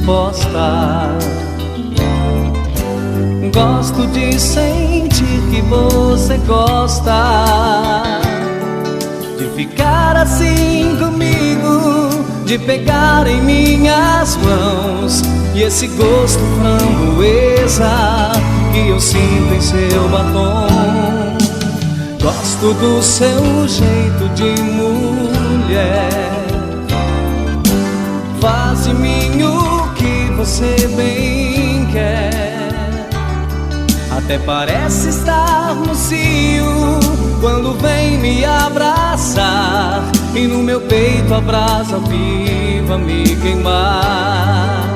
resposta. Gosto de sentir que você gosta de ficar assim comigo, de pegar em minhas mãos, e esse gosto framboesa que eu sinto em seu batom. Gosto do seu jeito de mulher, faz de mim o que você bem quer. Até parece estar no cio quando vem me abraçar, e no meu peito a brasa viva me queimar.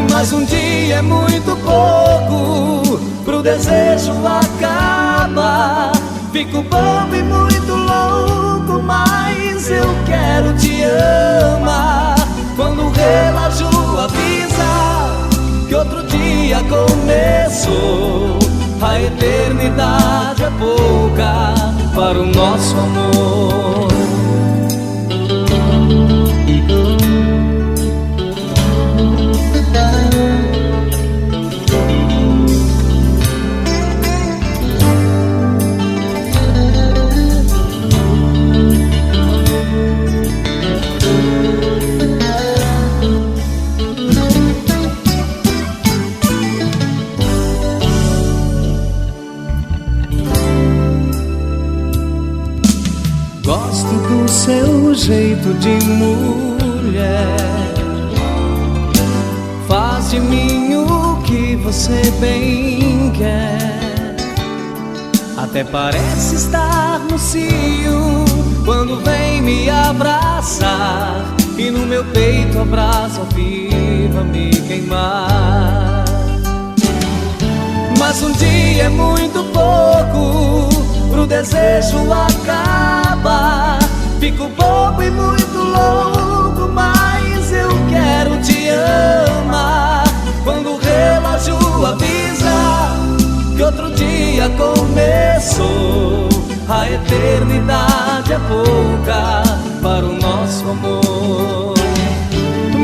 Mas um dia é muito pouco pro desejo acabar. Fico bobo e muito louco, mas eu quero te amar. Quando o relógio avisa que outro dia começou, a eternidade é pouca para o nosso amor. Gosto do seu jeito de mulher, faz de mim o que você bem quer. Até parece estar no cio quando vem me abraçar, e no meu peito a brasa viva me queimar. Mas um dia é muito pouco pro desejo acabar. Fico bobo e muito louco, mas eu quero te amar. Quando o relógio avisa que outro dia começou, a eternidade é pouca para o nosso amor.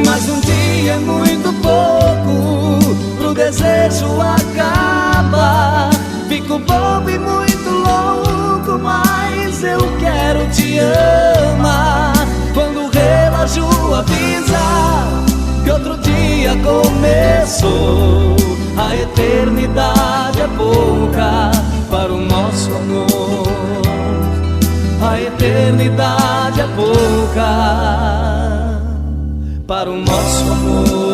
Mas um dia é muito pouco pro desejo acabar. Fico bobo e muito louco, mas eu quero te amar. Quando o relógio avisa que outro dia começou, a eternidade é pouca para o nosso amor. A eternidade é pouca para o nosso amor.